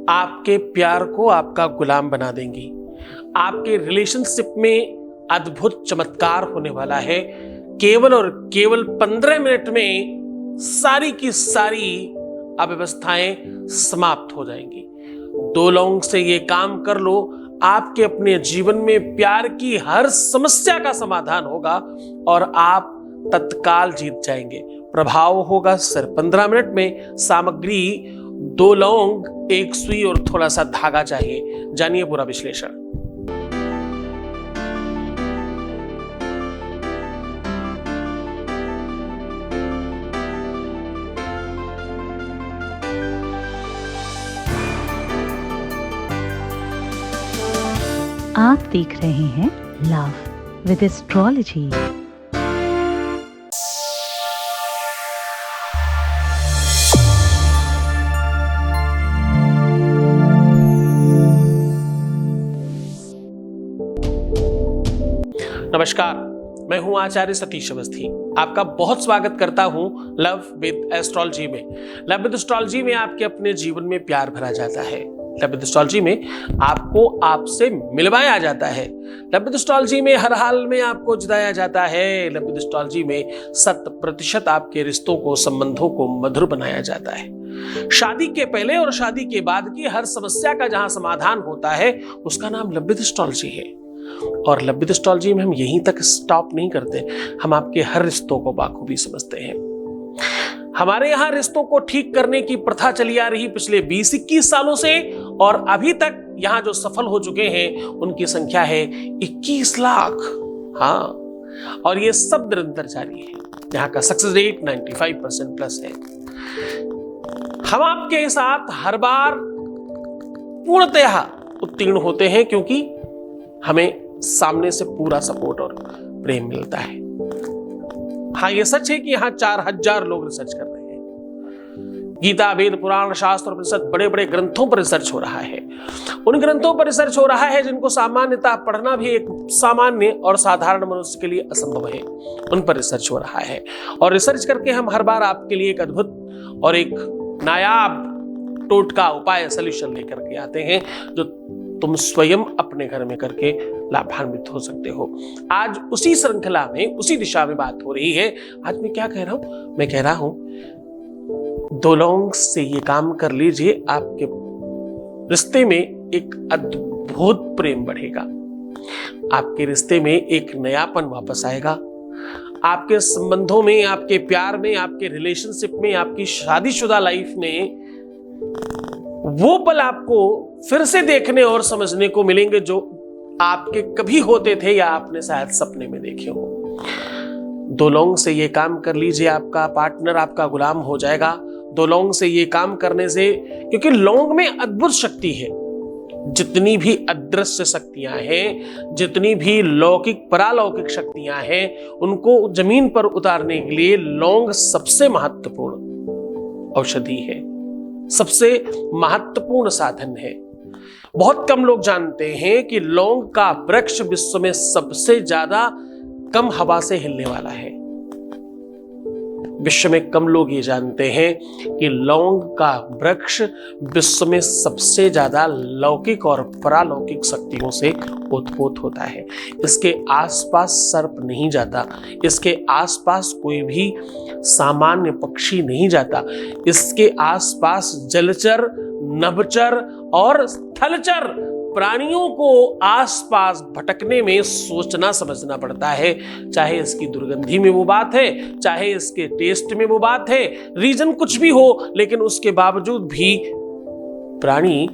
आपके प्यार को आपका गुलाम बना देंगी। आपके रिलेशनशिप में अद्भुत चमत्कार होने वाला है। केवल और केवल 15 मिनट में सारी की सारी अव्यवस्थाएं समाप्त हो जाएंगी। 2 लौंग से ये काम कर लो, आपके अपने जीवन में प्यार की हर समस्या का समाधान होगा और आप तत्काल जीत जाएंगे। प्रभाव होगा सिर्फ 15 मिनट में। सामग्री 2 लौंग, 1 सुई और थोड़ा सा धागा चाहिए। जानिए पूरा विश्लेषण। आप देख रहे हैं लव विद एस्ट्रोलॉजी। नमस्कार, मैं हूं आचार्य सतीश अवस्थी। आपका बहुत स्वागत करता हूं लव विद एस्ट्रोलॉजी में। लव विद एस्ट्रोलॉजी में आपके अपने जीवन में प्यार भरा जाता है। लव विद एस्ट्रोलॉजी में आपको आपसे मिलवाया जाता है। लव विद एस्ट्रोलॉजी में हर हाल में आपको जिताया जाता है। लव विद एस्ट्रोलॉजी में 100% आपके रिश्तों को, संबंधों को मधुर बनाया जाता है। शादी के पहले और शादी के बाद की हर समस्या का जहां समाधान होता है उसका नाम लव विद एस्ट्रोलॉजी है। और लव विद एस्ट्रोलॉजी में हम यहीं तक स्टॉप नहीं करते, हम आपके हर रिश्तों को बाखूबी समझते हैं। हमारे यहाँ रिश्तों को ठीक करने की प्रथा चली आ रही पिछले 20-21 सालों से, और अभी तक यहाँ जो सफल हो चुके हैं उनकी संख्या है 21 लाख। हाँ, और ये सब निरंतर जारी है। यहाँ का सक्सेस रेट 95% प्लस है। हम आपके साथ हर बार पूर्णतः उत्तीर्ण होते हैं क्योंकि हमें सामने से पूरा सपोर्ट और प्रेम मिलता है। हाँ, ये सच है कि यहाँ 4000 लोग रिसर्च कर रहे हैं। गीता, वेद, पुराण, शास्त्र और उपनिषद, बड़े बड़े ग्रंथों पर रिसर्च हो रहा है। उन ग्रंथों पर रिसर्च हो रहा है जिनको सामान्यतः पढ़ना भी एक सामान्य और साधारण मनुष्य के लिए असंभव है। उन पर रिसर्च हो रहा है और रिसर्च करके हम हर बार आपके लिए एक अद्भुत और एक नायाब टोटका, उपाय, सॉल्यूशन लेकर के आते हैं जो तुम स्वयं अपने घर में करके लाभान्वित हो सकते हो। आज उसी श्रृंखला में, उसी दिशा में बात हो रही है। आज मैं क्या कह रहा हूं? मैं कह रहा हूं 2 लौंग से ये काम कर लीजिए, आपके रिश्ते में एक अद्भुत प्रेम बढ़ेगा। आपके रिश्ते में एक नयापन वापस आएगा। आपके संबंधों में, आपके प्यार में, आपके रिलेशनशिप में, आपकी शादीशुदा लाइफ में वो पल आपको फिर से देखने और समझने को मिलेंगे जो आपके कभी होते थे या आपने शायद सपने में देखे हो। 2 लौंग से ये काम कर लीजिए, आपका पार्टनर आपका गुलाम हो जाएगा। 2 लौंग से ये काम करने से, क्योंकि लौंग में अद्भुत शक्ति है। जितनी भी अदृश्य शक्तियां हैं, जितनी भी लौकिक परालौकिक शक्तियां हैं, उनको जमीन पर उतारने के लिए लौंग सबसे महत्वपूर्ण औषधि है, सबसे महत्वपूर्ण साधन है। बहुत कम लोग जानते हैं कि लौंग का वृक्ष विश्व में सबसे ज्यादा कम हवा से हिलने वाला है। विश्व में कम लोग ये जानते हैं कि लौंग का वृक्ष विश्व में सबसे ज्यादा लौकिक और परालौकिक शक्तियों से उत्पोत होता है। इसके आसपास सर्प नहीं जाता, इसके आसपास कोई भी सामान्य पक्षी नहीं जाता, इसके आसपास जलचर, नभचर और स्थलचर प्राणियों को आसपास भटकने में सोचना समझना पड़ता है। चाहे इसकी दुर्गंधी में वो बात है, चाहे इसके टेस्ट में वो बात है, रीजन कुछ भी हो, लेकिन उसके बावजूद भी प्राणी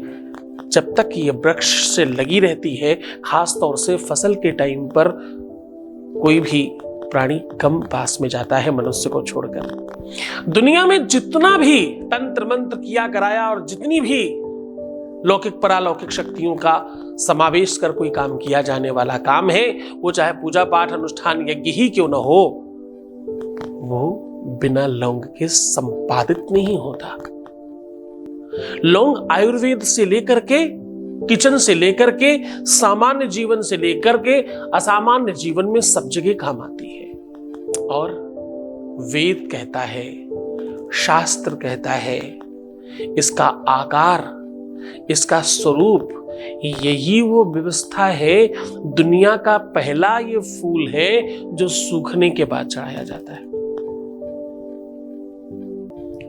जब तक ये वृक्ष से लगी रहती है, खास तौर से फसल के टाइम पर कोई भी प्राणी कम पास में जाता है मनुष्य को छोड़कर। दुनिया में जितना भी तंत्र मंत्र किया कराया और जितनी भी लौकिक परालौकिक शक्तियों का समावेश कर कोई काम किया जाने वाला काम है, वो चाहे पूजा पाठ अनुष्ठान यज्ञ ही क्यों न हो, वो बिना लौंग के संपादित नहीं होता। लौंग आयुर्वेद से लेकर के, किचन से लेकर के, सामान्य जीवन से लेकर के असामान्य जीवन में सब जगह काम आती है। और वेद कहता है, शास्त्र कहता है, इसका आकार इसका स्वरूप यही वो व्यवस्था है। दुनिया का पहला ये फूल है जो सूखने के बाद चढ़ाया जाता है।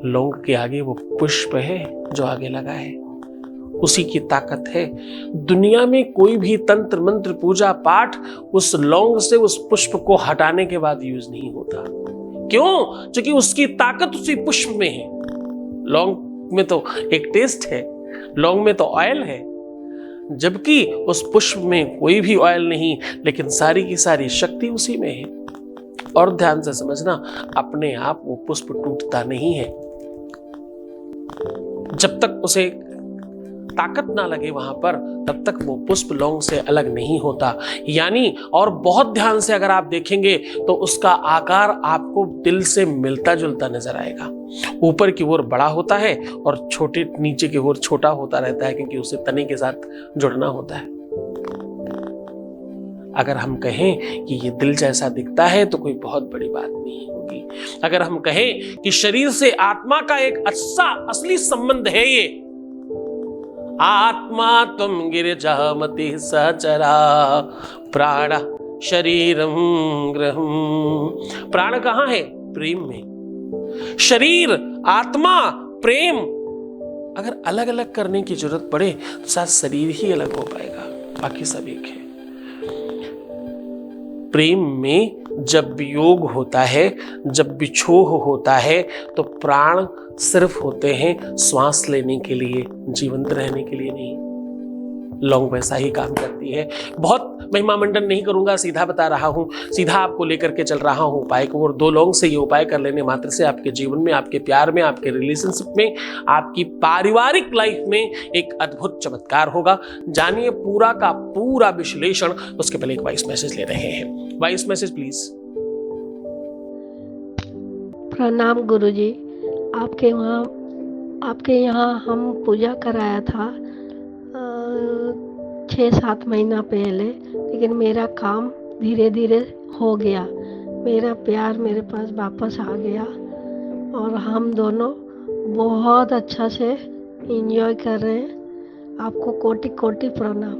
लौंग के आगे वो पुष्प है जो आगे लगा है, उसी की ताकत है। दुनिया में कोई भी तंत्र मंत्र पूजा पाठ उस लौंग से उस पुष्प को हटाने के बाद यूज नहीं होता। क्यों? क्योंकि उसकी ताकत उसी पुष्प में है। लौंग में तो एक टेस्ट है, लौंग में तो ऑयल है, जबकि उस पुष्प में कोई भी ऑयल नहीं, लेकिन सारी की सारी शक्ति उसी में है। और ध्यान से समझना, अपने आप वो पुष्प टूटता नहीं है। जब तक उसे ताकत ना लगे वहां पर, तब तक वो पुष्प लौंग से अलग नहीं होता। यानी और बहुत ध्यान से अगर आप देखेंगे तो उसका आकार आपको दिल से मिलता जुलता नजर आएगा। ऊपर की ओर बड़ा होता है और छोटे नीचे की ओर छोटा होता रहता है, क्योंकि उसे तने के साथ जुड़ना होता है। अगर हम कहें कि ये दिल जैसा दिखता है तो कोई बहुत बड़ी बात नहीं होगी। अगर हम कहें कि शरीर से आत्मा का एक अच्छा असली संबंध है, ये आत्मा तुम गिरिजामति सचरा प्राण शरीरम गृहम्। प्राण कहां है? प्रेम में। शरीर, आत्मा, प्रेम अगर अलग अलग करने की जरूरत पड़े तो शायद शरीर ही अलग हो पाएगा, बाकी सब एक है। प्रेम में जब वियोग होता है, जब बिछोह होता है, तो प्राण सिर्फ होते हैं श्वास लेने के लिए, जीवंत रहने के लिए नहीं। लौंग वैसा ही काम करती है। बहुत महिमा मंडन नहीं करूंगा, सीधा बता रहा हूं, सीधा आपको लेकर के चल रहा हूं उपाय को। और 2 लौंग से ये उपाय कर लेने मात्र से आपके जीवन में, आपके प्यार में, आपके रिलेशनशिप में, आपकी पारिवारिक लाइफ में एक अद्भुत चमत्कार होगा। जानिए पूरा का पूरा विश्लेषण। उसके पहले एक वॉइस मैसेज ले रहे हैं। Voice message please. प्रणाम गुरुजी, आपके यहाँ हम पूजा कराया था 6-7 महीना पहले, लेकिन मेरा काम धीरे धीरे हो गया। मेरा प्यार मेरे पास वापस आ गया और हम दोनों बहुत अच्छा से एंजॉय कर रहे हैं। आपको कोटि कोटि प्रणाम।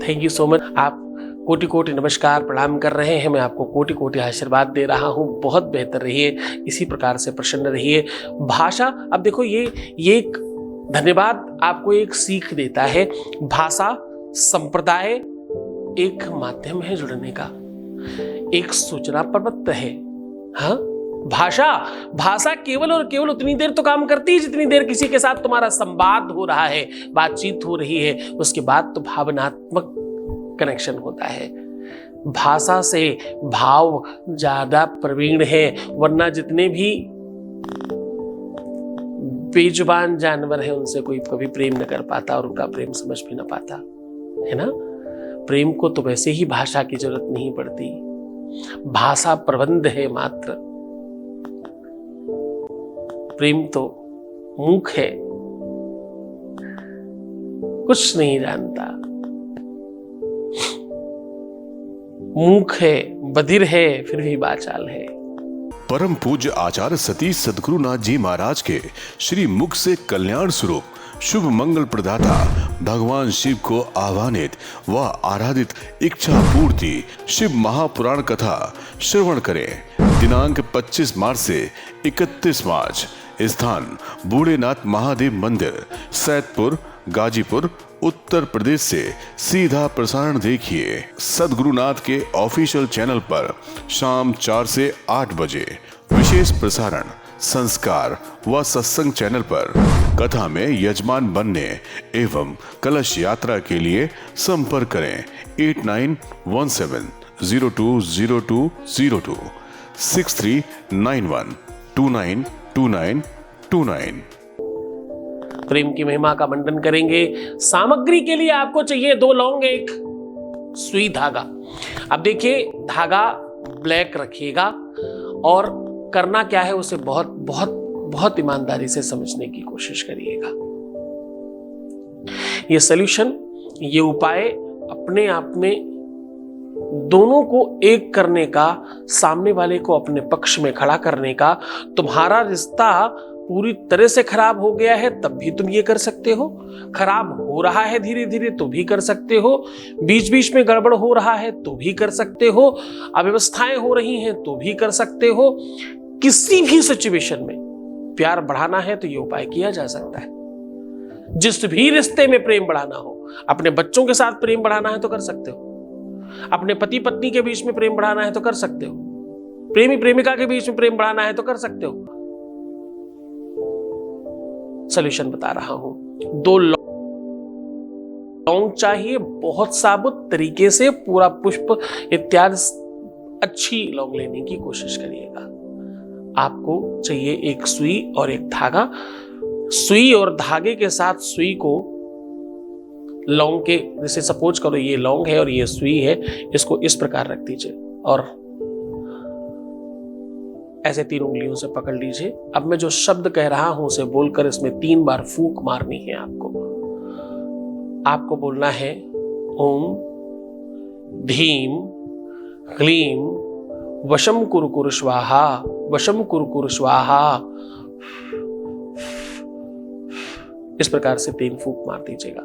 Thank you so much. आप कोटि कोटि नमस्कार प्रणाम कर रहे हैं, मैं आपको कोटि कोटि आशीर्वाद दे रहा हूं। बहुत बेहतर रहिए, इसी प्रकार से प्रसन्न रहिए। भाषा, अब देखो ये एक धन्यवाद आपको एक सीख देता है। भाषा संप्रदाय एक माध्यम है जुड़ने का, एक सूचना प्रपत्र है। हाँ, भाषा केवल और केवल उतनी देर तो काम करती है जितनी देर किसी के साथ तुम्हारा संवाद हो रहा है, बातचीत हो रही है। उसके बाद तो भावनात्मक कनेक्शन होता है। भाषा से भाव ज्यादा प्रवीण है, वरना जितने भी बेजुबान जानवर है उनसे कोई कभी प्रेम न कर पाता और उनका प्रेम समझ भी न पाता, है ना। प्रेम को तो वैसे ही भाषा की जरूरत नहीं पड़ती, भाषा प्रबंध है मात्र। प्रेम तो मूक है, कुछ नहीं जानता, मूक है, बधिर है, फिर भी बाचाल है। परम पूज्य आचार्य सतीश सद्गुरुनाथ जी महाराज के श्री मुख से कल्याण स्वरूप शुभ मंगल प्रदाता भगवान शिव को आह्वानित व आराधित इच्छा पूर्ति शिव महापुराण कथा श्रवण करें। दिनांक 25 मार्च से 31 मार्च। स्थान बूढ़ेनाथ महादेव मंदिर, सैदपुर, गाजीपुर, उत्तर प्रदेश से सीधा प्रसारण देखिए सद्गुरुनाथ के ऑफिशियल चैनल पर शाम 4 से 8 बजे। विशेष प्रसारण संस्कार व सत्संग चैनल पर। कथा में यजमान बनने एवं कलश यात्रा के लिए संपर्क करें 8917020202 6391292929। प्रेम की महिमा का मंडन करेंगे। सामग्री के लिए आपको चाहिए 2 लौंग, एक सुई धागा। अब देखिए, धागा ब्लैक रखिएगा और करना क्या है उसे बहुत बहुत बहुत ईमानदारी से समझने की कोशिश करिएगा। ये सॉल्यूशन, ये उपाय अपने आप में दोनों को एक करने का, सामने वाले को अपने पक्ष में खड़ा करने का, तुम्हारा रिश्ता पूरी तरह से खराब हो गया है तब भी तुम ये कर सकते हो, खराब हो रहा है धीरे धीरे तो भी कर सकते हो, बीच बीच में गड़बड़ हो रहा है तो भी कर सकते हो, अव्यवस्थाएं हो रही हैं तो भी कर सकते हो। किसी भी सिचुएशन में प्यार बढ़ाना है तो ये उपाय किया जा सकता है। जिस भी रिश्ते में प्रेम बढ़ाना हो, अपने बच्चों के साथ प्रेम बढ़ाना है तो कर सकते हो, अपने पति पत्नी के बीच में प्रेम बढ़ाना है तो कर सकते हो, प्रेमी प्रेमिका के बीच में प्रेम बढ़ाना है तो कर सकते हो। सॉल्यूशन बता रहा हूं, 2 लौंग चाहिए, बहुत साबुत तरीके से पूरा पुष्प इत्यादि अच्छी लौंग लेने की कोशिश करिएगा। आपको चाहिए एक सुई और एक धागा। सुई और धागे के साथ सुई को लौंग के, जैसे सपोज करो ये लौंग है और ये सुई है, इसको इस प्रकार रख दीजिए और ऐसे 3 उंगलियों से पकड़ लीजिए। अब मैं जो शब्द कह रहा हूं उसे बोलकर इसमें 3 बार फूंक मारनी है आपको बोलना है ओम ह्रीं क्लीं वशम कुरु स्वाहा, वशम कुरु स्वाहा। इस प्रकार से 3 फूंक मार दीजिएगा।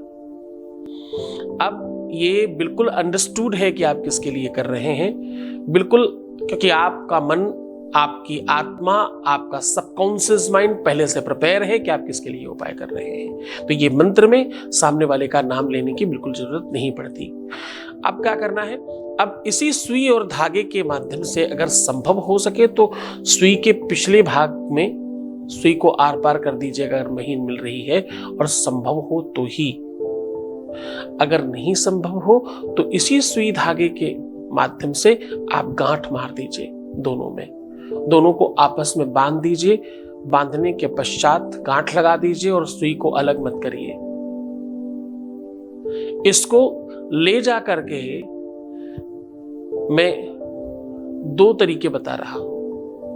अब ये बिल्कुल अंडरस्टूड है कि आप किसके लिए कर रहे हैं, बिल्कुल, क्योंकि आपका मन, आपकी आत्मा, आपका सबकॉन्शियस माइंड पहले से प्रिपेयर है कि आप किसके लिए उपाय कर रहे हैं। तो ये मंत्र में सामने वाले का नाम लेने की बिल्कुल जरूरत नहीं पड़ती। अब क्या करना है, अब इसी सुई और धागे के माध्यम से अगर संभव हो सके तो सुई के पिछले भाग में सुई को आर पार कर दीजिएगा अगर महीन मिल रही है, और संभव हो तो ही। अगर नहीं संभव हो तो इसी सुई धागे के माध्यम से आप गांठ मार दीजिए दोनों में, दोनों को आपस में बांध दीजिए। बांधने के पश्चात गांठ लगा दीजिए और सुई को अलग मत करिए। इसको ले जा करके मैं 2 तरीके बता रहा हूं,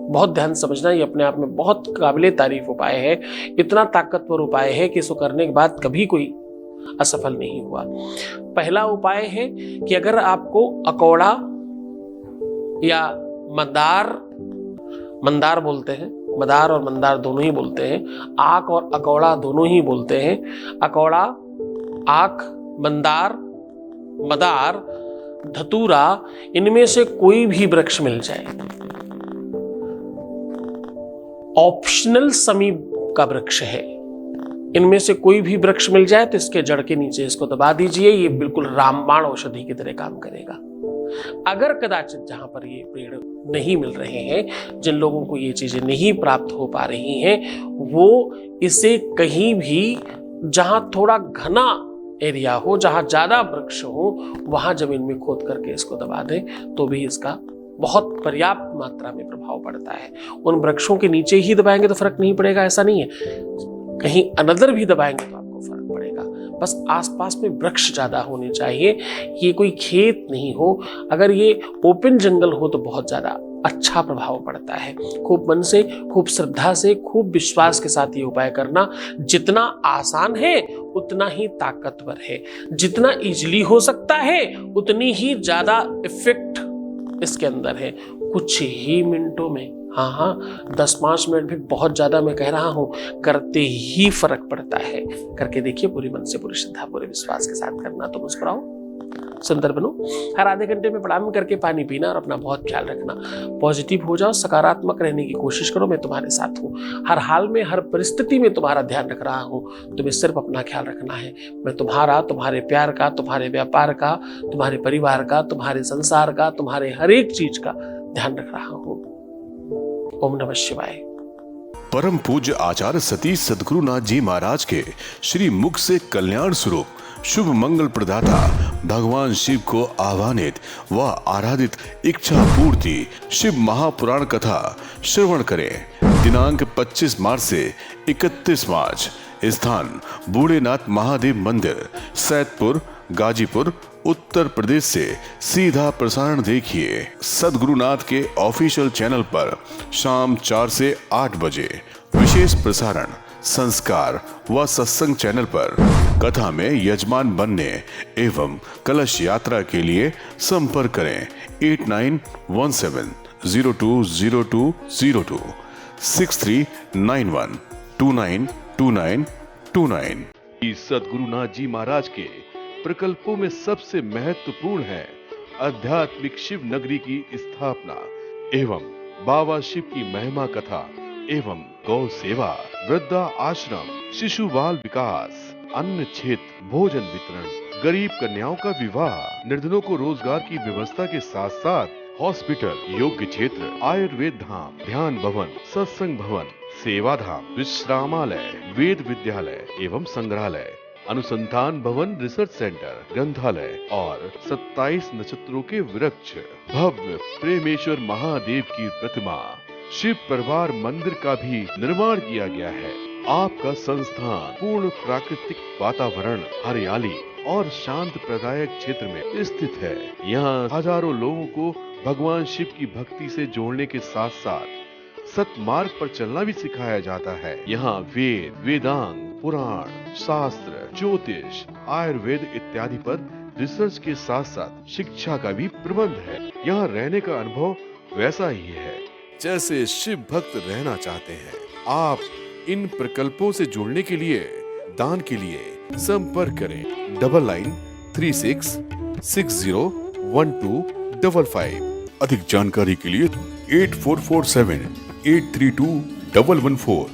बहुत ध्यान समझना। ये अपने आप में बहुत काबिले तारीफ उपाय है, इतना ताकतवर उपाय है कि इसको करने के बाद कभी कोई असफल नहीं हुआ। पहला उपाय है कि अगर आपको अकौड़ा या मंदार बोलते हैं, मदार और मंदार दोनों ही बोलते हैं, आक और अकौड़ा दोनों ही बोलते हैं, अकौड़ा, आक, मंदार, मदार, धतूरा, इनमें से कोई भी वृक्ष मिल जाए, ऑप्शनल समीप का वृक्ष है, इनमें से कोई भी वृक्ष मिल जाए तो इसके जड़ के नीचे इसको दबा दीजिए। ये बिल्कुल रामबाण औषधि की तरह काम करेगा। अगर कदाचित जहां पर ये पेड़ नहीं मिल रहे हैं, जिन लोगों को ये चीजें नहीं प्राप्त हो पा रही हैं, वो इसे कहीं भी जहां थोड़ा घना एरिया हो, जहां ज्यादा वृक्ष हो, वहां जमीन में खोद करके इसको दबा दें तो भी इसका बहुत पर्याप्त मात्रा में प्रभाव पड़ता है। उन वृक्षों के नीचे ही दबाएंगे तो फर्क नहीं पड़ेगा, ऐसा नहीं है, कहीं अनदर भी दबाएंगे तो आपको फर्क पड़ेगा। बस आसपास में वृक्ष ज्यादा होने चाहिए, ये कोई खेत नहीं हो। अगर ये ओपन जंगल हो तो बहुत ज्यादा अच्छा प्रभाव पड़ता है। खूब मन से, खूब श्रद्धा से, खूब विश्वास के साथ ये उपाय करना। जितना आसान है उतना ही ताकतवर है, जितना इजीली हो सकता है उतनी ही ज्यादा इफेक्ट इसके अंदर है। कुछ ही मिनटों में, हाँ 10-5 मिनट भी बहुत ज्यादा मैं कह रहा हूं, करते ही फर्क पड़ता है। करके देखिए, पूरी मन से, पूरी श्रद्धा, पूरे विश्वास के साथ करना। तो मुस्कुराओ, सुंदर बनो। हर आधे घंटे में प्राणायाम करके पानी पीना और अपना बहुत ख्याल रखना। पॉजिटिव हो जाओ, सकारात्मक रहने की कोशिश करो। मैं तुम्हारे साथ हूँ, हर हाल में, हर परिस्थिति में तुम्हारा ध्यान रख रहा हूँ। तुम्हें सिर्फ अपना ख्याल रखना है। मैं तुम्हारा, तुम्हारे प्यार का, तुम्हारे व्यापार का, तुम्हारे परिवार का, तुम्हारे संसार का, तुम्हारे हर एक चीज का ध्यान रख रहा हूँ। ओम नमः शिवाय। परम पूज्य आचार्य सतीश सद्गुरुनाथ जी महाराज के श्री मुख से कल्याण स्वरूप शुभ मंगल प्रदाता भगवान शिव को आह्वानित व आराधित इच्छा पूर्ति शिव महापुराण कथा श्रवण करें। दिनांक 25 मार्च से 31 मार्च। स्थान बूढ़ेनाथ महादेव मंदिर, सैदपुर, गाजीपुर, उत्तर प्रदेश से सीधा प्रसारण देखिए सद्गुरुनाथ के ऑफिशियल चैनल पर शाम 4 से 8 बजे। विशेष प्रसारण संस्कार व सत्संग चैनल पर। कथा में यजमान बनने एवं कलश यात्रा के लिए संपर्क करें 8917020202 6391 292929। सद्गुरुनाथ जी महाराज के प्रकल्पों में सबसे महत्वपूर्ण है आध्यात्मिक शिव नगरी की स्थापना एवं बाबा शिव की महिमा कथा एवं गौ सेवा, वृद्धा आश्रम, शिशु बाल विकास, अन्न क्षेत्र, भोजन वितरण, गरीब कन्याओं का विवाह, निर्धनों को रोजगार की व्यवस्था के साथ साथ हॉस्पिटल, योग्य क्षेत्र, आयुर्वेद धाम, ध्यान भवन, सत्संग भवन, सेवा धाम, विश्रामालय, वेद विद्यालय एवं संग्रहालय, अनुसंधान भवन, रिसर्च सेंटर, ग्रंथालय और 27 नक्षत्रों के वृक्ष, भव्य प्रेमेश्वर महादेव की प्रतिमा, शिव परिवार मंदिर का भी निर्माण किया गया है। आपका संस्थान पूर्ण प्राकृतिक वातावरण, हरियाली और शांत प्रदायक क्षेत्र में स्थित है। यहाँ हजारों लोगों को भगवान शिव की भक्ति से जोड़ने के साथ साथ सतमार्ग पर चलना भी सिखाया जाता है। यहाँ वेद, वेदांग, पुराण, शास्त्र, ज्योतिष, आयुर्वेद इत्यादि पर रिसर्च के साथ साथ शिक्षा का भी प्रबंध है। यहाँ रहने का अनुभव वैसा ही है जैसे शिव भक्त रहना चाहते हैं। आप इन प्रकल्पों से जुड़ने के लिए, दान के लिए संपर्क करें 9936601255। अधिक जानकारी के लिए 8447832114